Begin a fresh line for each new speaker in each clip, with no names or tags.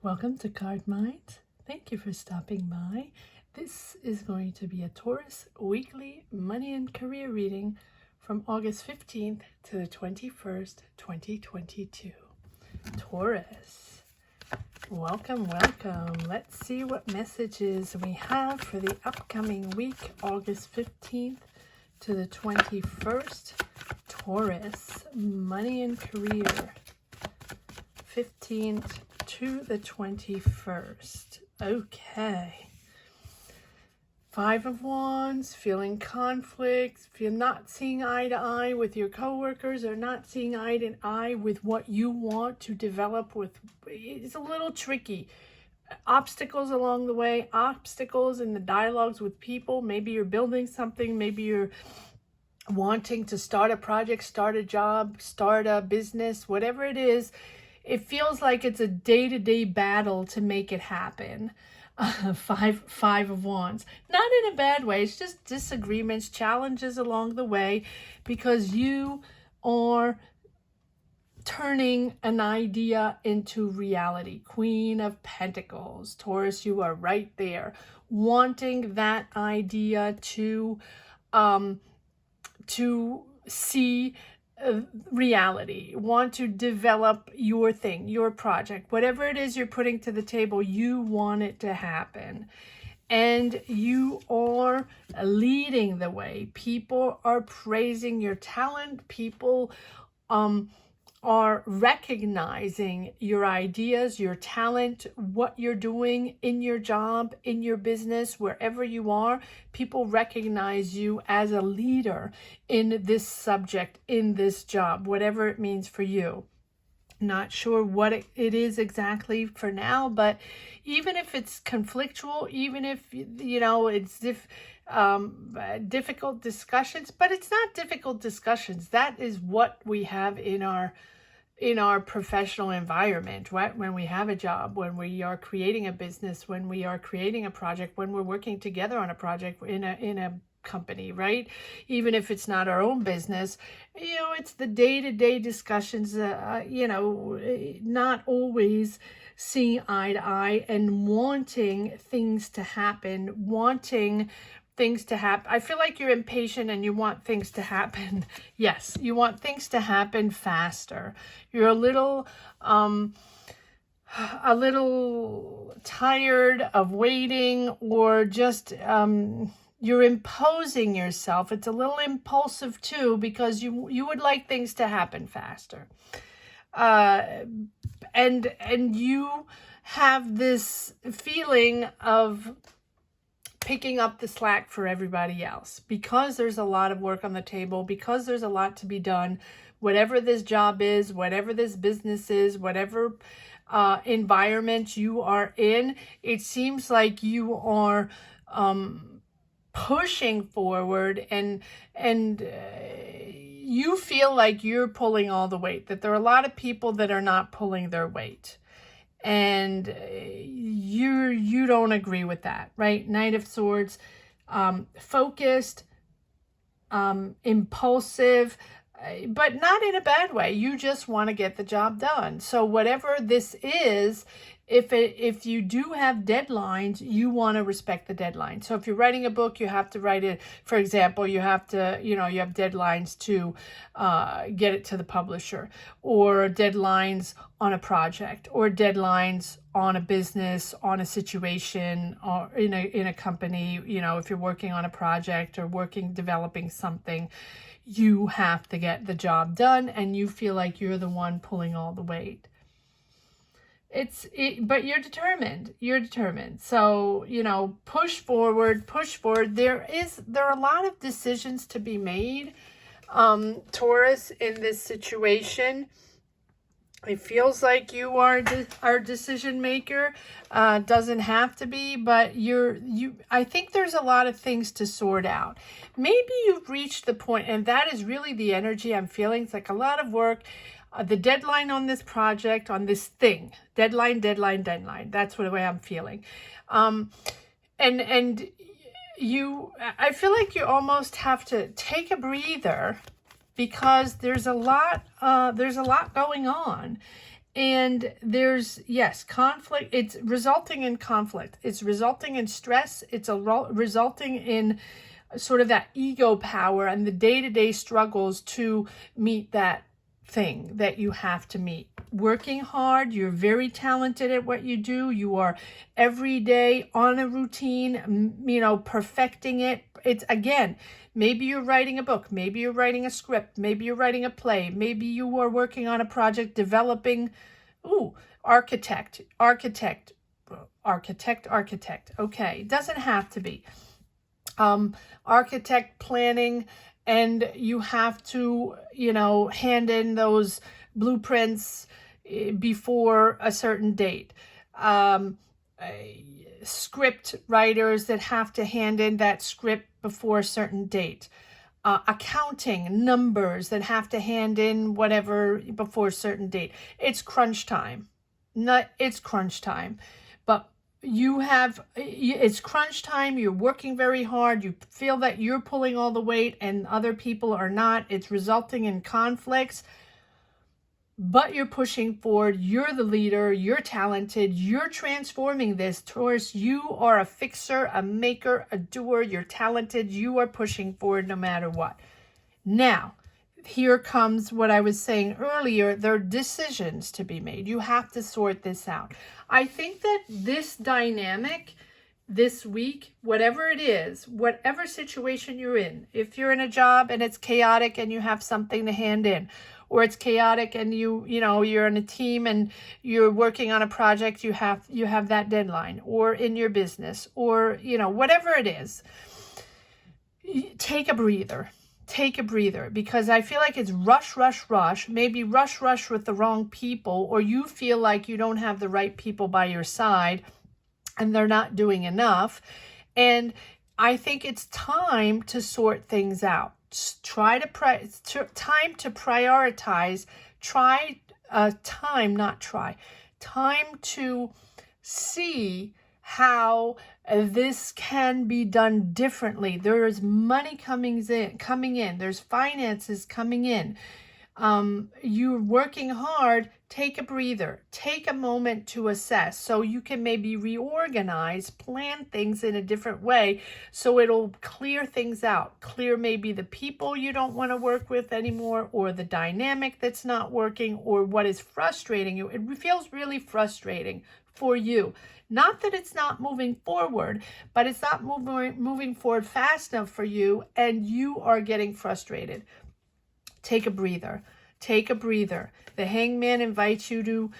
Welcome to Card Mind. Thank you for stopping by. This is going to be a Taurus weekly money and career reading from August 15th to the 21st, 2022. Taurus, welcome. Let's see what messages we have for the upcoming week, August 15th to the 21st. Taurus, money and career, 15th to the 21st. Okay. 5 of Wands, feeling conflict, if you're not seeing eye to eye with your coworkers or not seeing eye to eye with what you want to develop with, it's a little tricky. Obstacles along the way, obstacles in the dialogues with people. Maybe you're building something, maybe you're wanting to start a project, start a job, start a business, whatever it is. It feels like it's a day-to-day battle to make it happen. Five of Wands. Not in a bad way. It's just disagreements, challenges along the way, because you are turning an idea into reality. Queen of Pentacles. Taurus, you are right there. Wanting that idea to see reality, want to develop your thing, your project, whatever it is you're putting to the table, you want it to happen. And you are leading the way. People are praising your talent. People are recognizing your ideas, your talent, what you're doing in your job, in your business, wherever you are. People recognize you as a leader in this subject, in this job, whatever it means for you. Not sure what it is exactly for now, but even if it's conflictual, even if, you know, it's difficult discussions, but it's not difficult discussions. That is what we have in our professional environment, right? When we have a job, when we are creating a business, when we are creating a project, when we're working together on a project in a company, right? Even if it's not our own business, you know, it's the day-to-day discussions, you know, not always seeing eye to eye and wanting things to happen, I feel like you're impatient and you want things to happen. Yes, you want things to happen faster. You're a little tired of waiting, or just you're imposing yourself. It's a little impulsive too, because you would like things to happen faster. And you have this feeling of picking up the slack for everybody else, because there's a lot of work on the table, because there's a lot to be done, whatever this job is, whatever this business is, whatever environment you are in. It seems like you are pushing forward, and you feel like you're pulling all the weight, that there are a lot of people that are not pulling their weight. And you don't agree with that, right? Knight of Swords, focused, impulsive, but not in a bad way. You just want to get the job done. So whatever this is, if you do have deadlines, you want to respect the deadline. So if you're writing a book, you have to write it. For example, you have to, you know, you have deadlines to get it to the publisher, or deadlines on a project, or deadlines on a business, on a situation, or in a company. You know, if you're working on a project or developing something, you have to get the job done, and you feel like you're the one pulling all the weight. But you're determined. So, you know, push forward. There are a lot of decisions to be made, Taurus, in this situation. It feels like you are our decision maker. Doesn't have to be, but I think there's a lot of things to sort out. Maybe you've reached the point, and that is really the energy I'm feeling. It's like a lot of work. The deadline on this project, on this thing, deadline. That's the way I'm feeling. And I feel like you almost have to take a breather, because there's a lot going on, And there's, yes, conflict. It's resulting in conflict. It's resulting in stress. It's resulting in sort of that ego power and the day-to-day struggles to meet that thing that you have to meet. Working hard, you're very talented at what you do. You are every day on a routine, you know, perfecting it. It's, again, maybe you're writing a book, maybe you're writing a script, maybe you're writing a play, maybe you are working on a project developing, architect. Okay, it doesn't have to be. Architect planning, and you have to, you know, hand in those blueprints before a certain date. Script writers that have to hand in that script before a certain date. Accounting, numbers that have to hand in whatever before a certain date. It's crunch time. It's crunch time. But it's crunch time, you're working very hard, you feel that you're pulling all the weight and other people are not. It's resulting in conflicts, but you're pushing forward. You're the leader, you're talented, you're transforming this. Taurus, you are a fixer, a maker, a doer, you're talented, you are pushing forward no matter what. Now, here comes what I was saying earlier. There are decisions to be made. You have to sort this out. I think that this dynamic this week, whatever it is, whatever situation you're in, if you're in a job and it's chaotic and you have something to hand in, or it's chaotic and you know, you're in a team and you're working on a project, you have that deadline, or in your business, or, you know, whatever it is, take a breather. Take a breather, because I feel like it's rush, maybe rush with the wrong people, or you feel like you don't have the right people by your side and they're not doing enough. And I think it's time to sort things out. Time to prioritize. Time to see how this can be done differently. There is money coming in. There's finances coming in. You're working hard. Take a breather. Take a moment to assess, so you can maybe reorganize, plan things in a different way, so it'll clear things out. Clear maybe the people you don't want to work with anymore, or the dynamic that's not working, or what is frustrating you. It feels really frustrating for you. Not that it's not moving forward, but it's not moving forward fast enough for you, and you are getting frustrated. Take a breather. Take a breather. The Hangman invites you to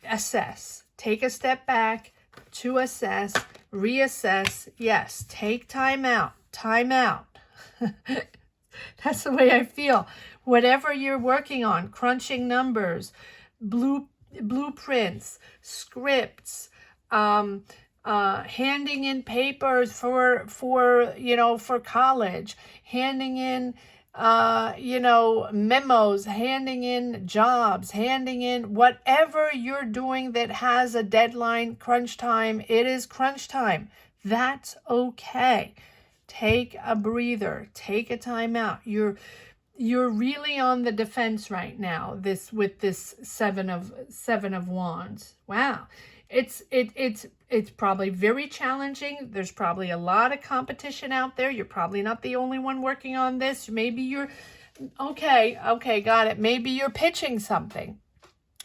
assess. Take a step back to assess, reassess. Yes, take time out. Time out. That's the way I feel. Whatever you're working on, crunching numbers, blueprints, scripts, handing in papers for college, handing in memos, handing in jobs, handing in whatever you're doing that has a deadline, crunch time. It is crunch time. That's okay. Take a breather. Take a time out. You're really on the defense right now. With this seven of wands. Wow. It's probably very challenging. There's probably a lot of competition out there. You're probably not the only one working on this. Maybe you're, okay, got it. Maybe you're pitching something,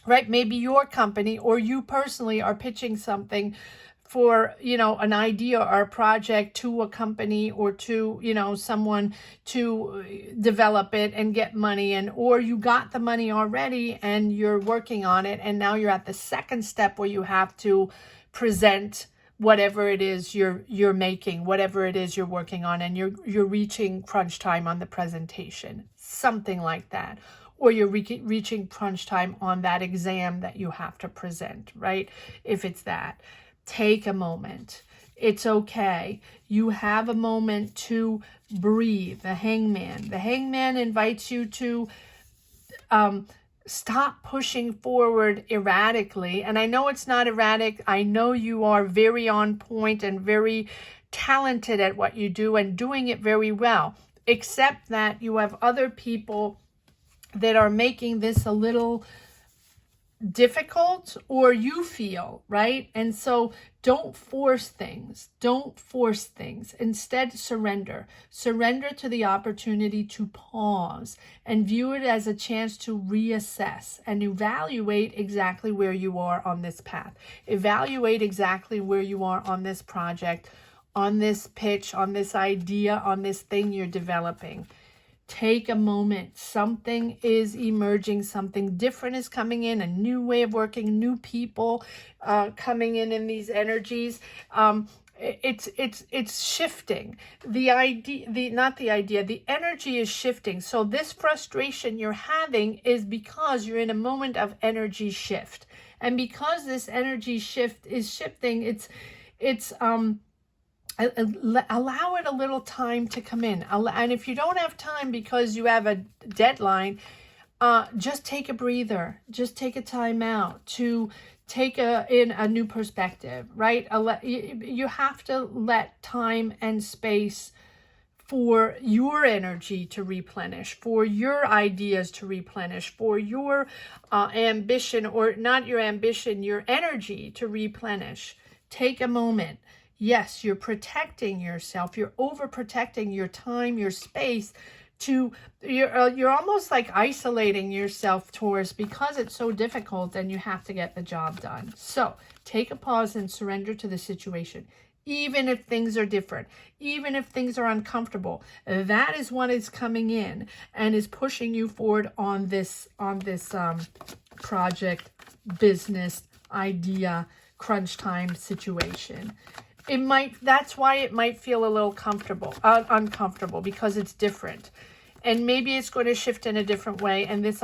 right? Maybe your company or you personally are pitching something for, an idea or a project to a company or to, someone to develop it and get money in, or you got the money already and you're working on it. And now you're at the second step where you have to present whatever it is you're making, whatever it is you're working on, and you're reaching crunch time on the presentation, something like that. Or you're reaching crunch time on that exam that you have to present, right? If it's that. Take a moment. It's okay. You have a moment to breathe. The Hangman invites you to stop pushing forward erratically. And I know it's not erratic. I know you are very on point and very talented at what you do and doing it very well, except that you have other people that are making this a little difficult or you feel, right? And so don't force things. Don't force things. Instead, surrender. Surrender to the opportunity to pause and view it as a chance to reassess and evaluate exactly where you are on this path. Evaluate exactly where you are on this project, on this pitch, on this idea, on this thing you're developing. Take a moment. Something is emerging. Something different is coming in. A new way of working. New people coming in these energies. It's shifting. The energy is shifting. So this frustration you're having is because you're in a moment of energy shift, and because this energy shift is shifting, allow it a little time to come in. And if you don't have time because you have a deadline, just take a breather. Just take a time out to take in a new perspective, right? You have to let time and space for your energy to replenish, for your ideas to replenish, for your ambition, or not your ambition, your energy to replenish. Take a moment. Yes, you're protecting yourself. You're overprotecting your time, your space. You're almost like isolating yourself, Taurus, because it's so difficult and you have to get the job done. So take a pause and surrender to the situation. Even if things are different, even if things are uncomfortable, that is what is coming in and is pushing you forward on this project, business, idea, crunch time situation. That's why it might feel a little uncomfortable, because it's different. And maybe it's going to shift in a different way. And this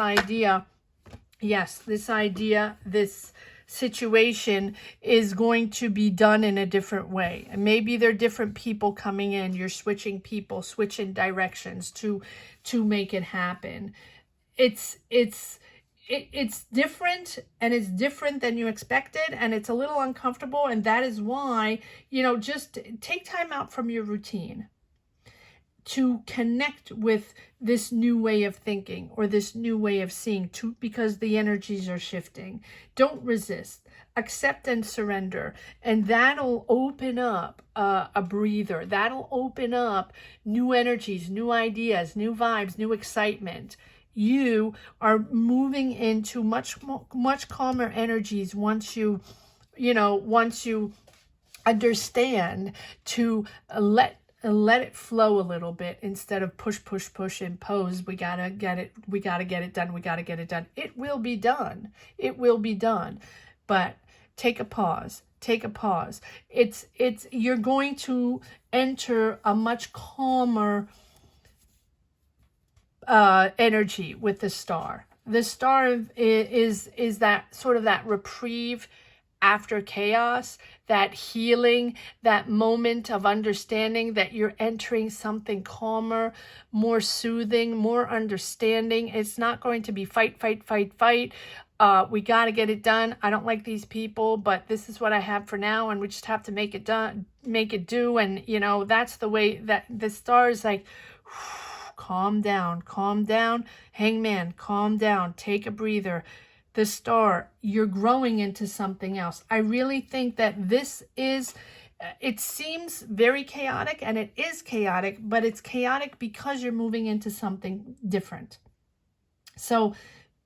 situation is going to be done in a different way. And maybe there are different people coming in. You're switching people, switching directions to make it happen. It's different, and it's different than you expected, and it's a little uncomfortable. And that is why, just take time out from your routine to connect with this new way of thinking or this new way of seeing, because the energies are shifting. Don't resist. Accept and surrender, and that'll open up a breather. That'll open up new energies, new ideas, new vibes, new excitement. You are moving into much calmer energies once you understand to let it flow a little bit, instead of push, impose. We gotta get it done. It will be done. But take a pause. You're going to enter a much calmer energy with the star. The star is that sort of that reprieve after chaos, that healing, that moment of understanding that you're entering something calmer, more soothing, more understanding. It's not going to be fight. We got to get it done. I don't like these people, but this is what I have for now, and we just have to make it do. And that's the way that the star is like, calm down, hangman, calm down, take a breather. The star, you're growing into something else. I really think that it seems very chaotic, and it is chaotic, but it's chaotic because you're moving into something different. So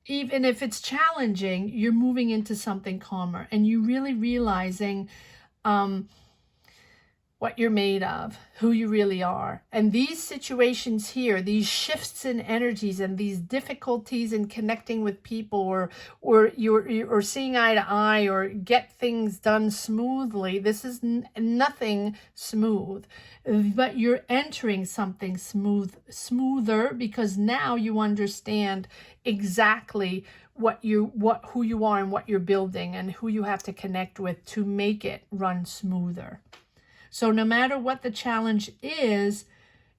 even if it's challenging, you're moving into something calmer, and you really realizing what you're made of, who you really are. And these situations here, these shifts in energies and these difficulties in connecting with people or seeing eye to eye or get things done smoothly, this is nothing smooth. But you're entering something smoother, because now you understand exactly who you are and what you're building and who you have to connect with to make it run smoother. So no matter what the challenge is,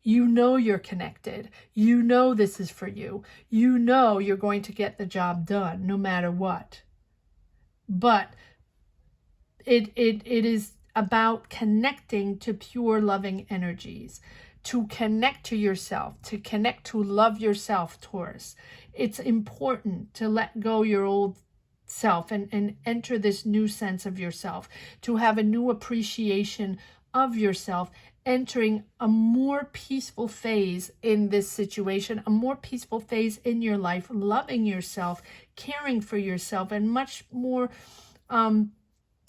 you're connected. This is for you. You're going to get the job done no matter what. But it is about connecting to pure loving energies, to connect to yourself, to connect to love yourself, Taurus. It's important to let go your old self and enter this new sense of yourself, to have a new appreciation of yourself, entering a more peaceful phase in this situation, a more peaceful phase in your life, loving yourself, caring for yourself, and much more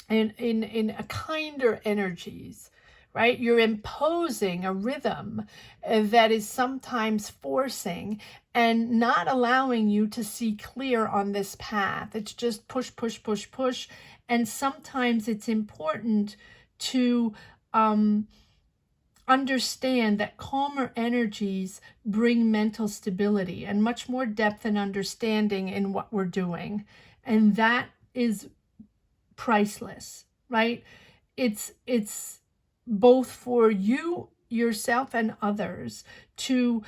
in a kinder energies, right? You're imposing a rhythm that is sometimes forcing and not allowing you to see clear on this path. It's just push, push, push, push. And sometimes it's important to understand that calmer energies bring mental stability and much more depth and understanding in what we're doing. And that is priceless, right? It's both for you, yourself, and others to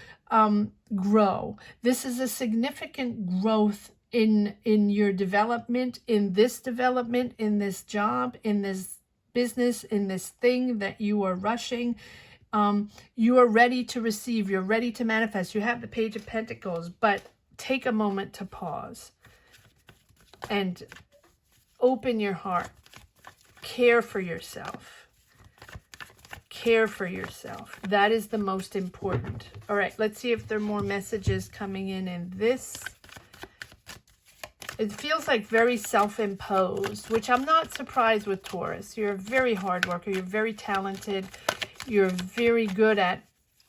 grow. This is a significant growth in your development, in this job, in this business, in this thing that you are rushing. You are ready to receive. You're ready to manifest. You have the Page of Pentacles, but take a moment to pause and open your heart. Care for yourself. Care for yourself. That is the most important. All right, let's see if there are more messages coming in this. It feels like very self-imposed, which I'm not surprised with, Taurus. You're a very hard worker. You're very talented. You're very good at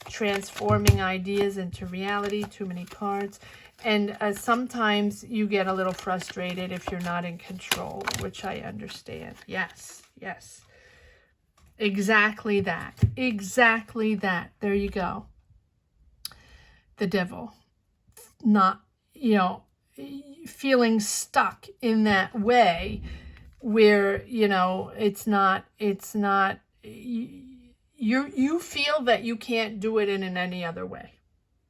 transforming ideas into reality. Too many cards. And sometimes you get a little frustrated if you're not in control, which I understand. Yes, yes. Exactly that. Exactly that. There you go. The devil. Not, you know, feeling stuck in that way where, you know, it's not, you feel that you can't do it in any other way.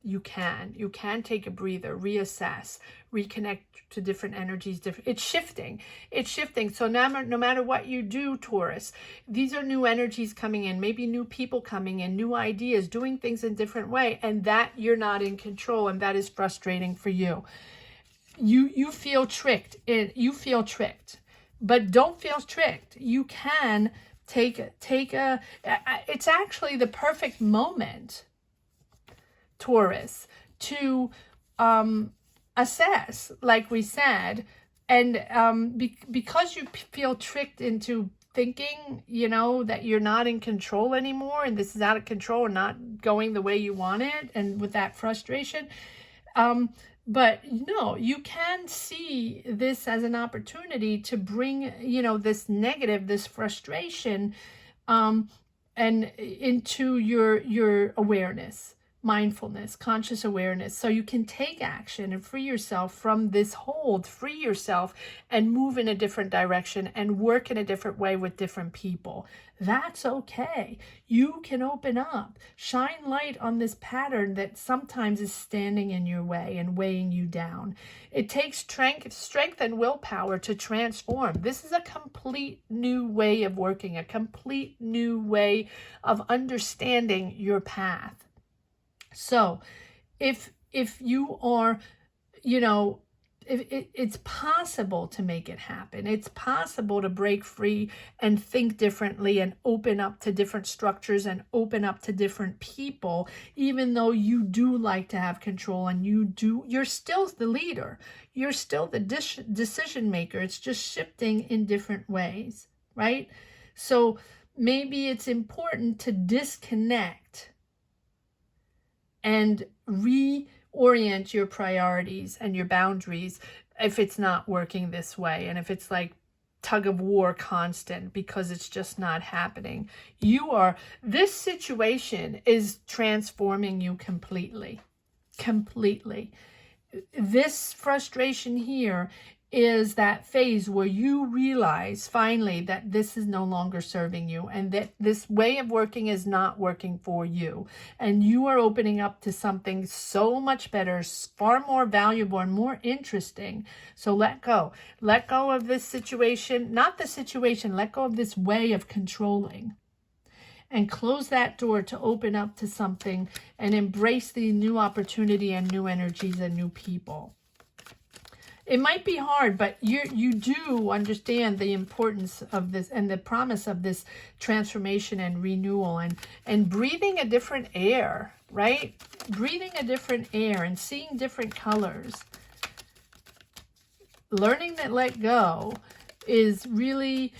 You can take a breather, reassess, reconnect to different energies. It's shifting. So now, no matter what you do, Taurus, these are new energies coming in, maybe new people coming in, new ideas, doing things in different way, and that you're not in control, and that is frustrating for you. You feel tricked. You feel tricked, but don't feel tricked. You can take a. It's actually the perfect moment, Taurus, to assess, like we said, and because you feel tricked into thinking, you know, that you're not in control anymore, and this is out of control and not going the way you want it, and with that frustration, but no, you can see this as an opportunity to bring, you know, this negative, this frustration, and into your awareness. Mindfulness, conscious awareness, so you can take action and free yourself from this hold, free yourself and move in a different direction and work in a different way with different people. That's okay. You can open up, shine light on this pattern that sometimes is standing in your way and weighing you down. It takes strength and willpower to transform. This is a complete new way of working, a complete new way of understanding your path. So if you are, you know, it's possible to make it happen. It's possible to break free and think differently and open up to different structures and open up to different people, even though you do like to have control and you're still the leader. You're still the decision maker. It's just shifting in different ways, right? So maybe it's important to disconnect and reorient your priorities and your boundaries if it's not working this way, and if it's like tug of war constant because it's just not happening. This situation is transforming you completely. This frustration here is that phase where you realize finally that this is no longer serving you and that this way of working is not working for you. And you are opening up to something so much better, far more valuable and more interesting. So let go. Let go of this situation, not the situation, let go of this way of controlling. And close that door to open up to something and embrace the new opportunity and new energies and new people. It might be hard, but you do understand the importance of this and the promise of this transformation and renewal, and breathing a different air, right? Breathing a different air and seeing different colors. Learning to let go is really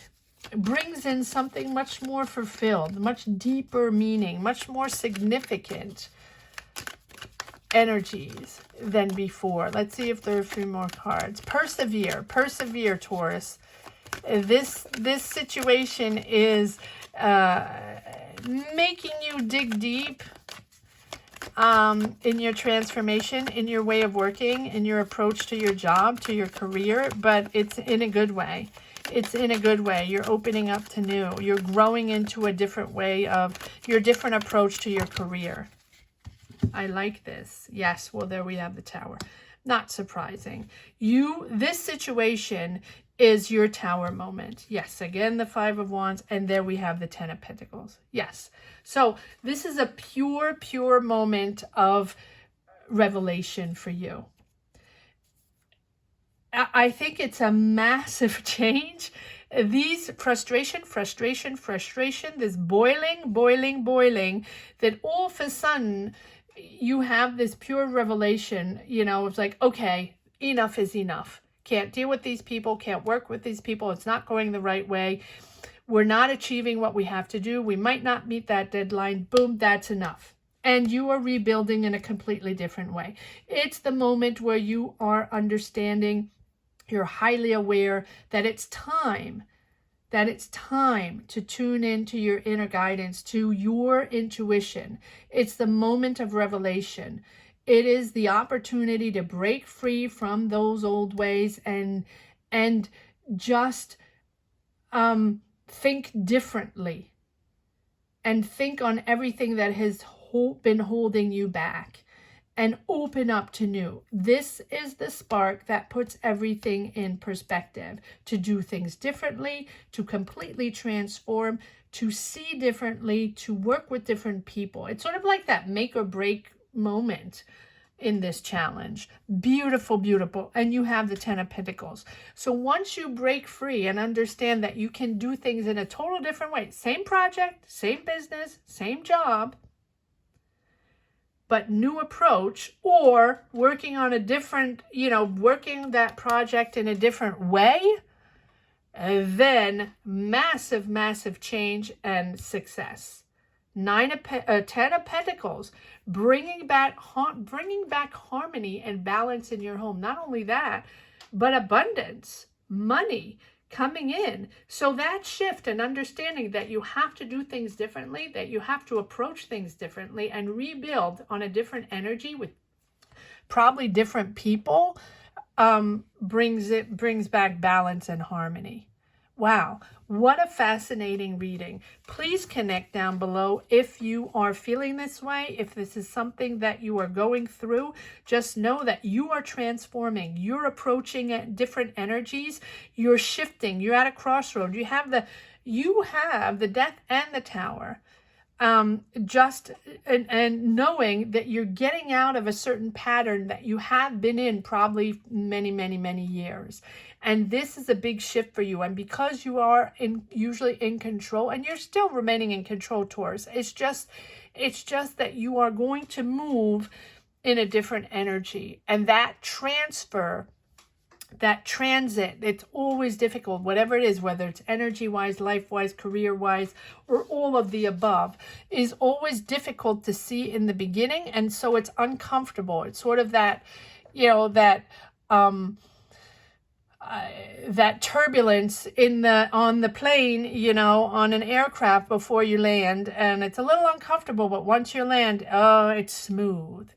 brings in something much more fulfilled, much deeper meaning, much more significant energies than before. Let's see if there are a few more cards. Persevere, persevere, Taurus. This situation is making you dig deep in your transformation, in your way of working, in your approach to your job, to your career, but it's in a good way. It's in a good way. You're opening up to new. You're growing into a different way of your different approach to your career. I like this. Yes, well, there we have the Tower. Not surprising. This situation is your Tower moment. Yes, again, the Five of Wands, and there we have the Ten of Pentacles. Yes. So this is a pure, pure moment of revelation for you. I think it's a massive change. These frustration, this boiling, that all of a sudden you have this pure revelation, you know, it's like, okay, enough is enough. Can't deal with these people, can't work with these people. It's not going the right way. We're not achieving what we have to do. We might not meet that deadline. Boom, that's enough. And you are rebuilding in a completely different way. It's the moment where you are understanding, you're highly aware that it's time to tune into your inner guidance, to your intuition. It's the moment of revelation. It is the opportunity to break free from those old ways and just think differently and think on everything that has been holding you back and open up to new. This is the spark that puts everything in perspective, to do things differently, to completely transform, to see differently, to work with different people. It's sort of like that make or break moment in this challenge. Beautiful, beautiful. And you have the Ten of Pentacles. So once you break free and understand that you can do things in a total different way, same project, same business, same job, but new approach, or working on a different, working that project in a different way, then massive, massive change and success. Ten of Pentacles, bringing back harmony and balance in your home. Not only that, but abundance, money coming in. So that shift and understanding that you have to do things differently, that you have to approach things differently and rebuild on a different energy with probably different people, brings back balance and harmony. Wow, what a fascinating reading. Please connect down below if you are feeling this way, if this is something that you are going through. Just know that you are transforming. You're approaching at different energies. You're shifting. You're at a crossroad. You have the Death and the Tower. And knowing that you're getting out of a certain pattern that you have been in probably many, many, many years. And this is a big shift for you. And because you are usually in control, and you're still remaining in control, Taurus, it's just that you are going to move in a different energy. And that transfer, that transit, it's always difficult, whatever it is, whether it's energy-wise, life-wise, career-wise, or all of the above, is always difficult to see in the beginning. And so it's uncomfortable. It's sort of that, that turbulence on the plane, on an aircraft before you land, and it's a little uncomfortable, but once you land, oh, it's smooth,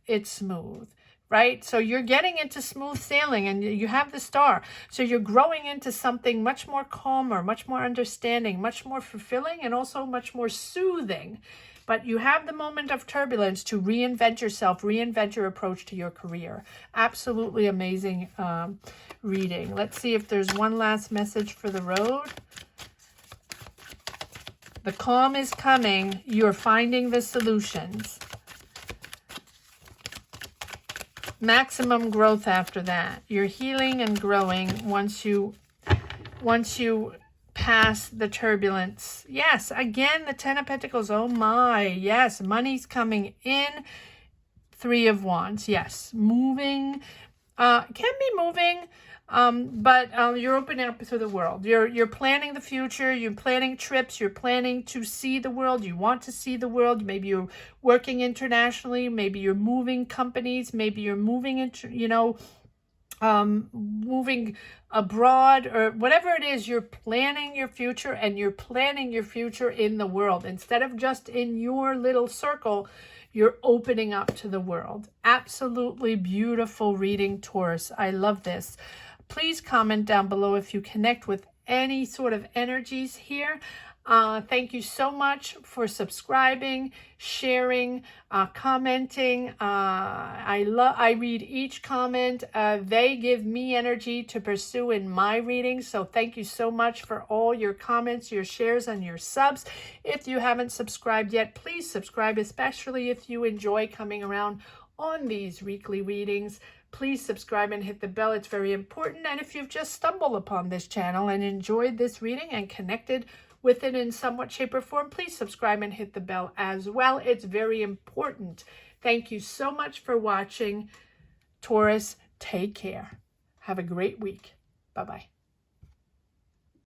right? So you're getting into smooth sailing, and you have the Star, so you're growing into something much more calmer, much more understanding, much more fulfilling, and also much more soothing. But you have the moment of turbulence to reinvent yourself, reinvent your approach to your career. Absolutely amazing reading. Let's see if there's one last message for the road. The calm is coming. You're finding the solutions. maximum growth after that. You're healing and growing once you pass the turbulence. Yes, again, the 10 of Pentacles. Oh my, yes, money's coming in. 3 of Wands, yes, moving, can be moving, but you're opening up to the world. You're planning the future. You're planning trips. You're planning to see the world. You want to see the world. Maybe you're working internationally. Maybe you're moving companies. Maybe you're moving into, moving abroad, or whatever it is. You're planning your future, and you're planning your future in the world instead of just in your little circle. You're opening up to the world. Absolutely beautiful reading, Taurus. I love this. Please comment down below if you connect with any sort of energies here. Thank you so much for subscribing, sharing, commenting. I read each comment. They give me energy to pursue in my readings. So thank you so much for all your comments, your shares, and your subs. If you haven't subscribed yet, please subscribe, especially if you enjoy coming around on these weekly readings. Please subscribe and hit the bell. It's very important. And if you've just stumbled upon this channel and enjoyed this reading and connected with it in somewhat shape or form, please subscribe and hit the bell as well. It's very important. Thank you so much for watching. Taurus, take care. Have a great week. Bye-bye.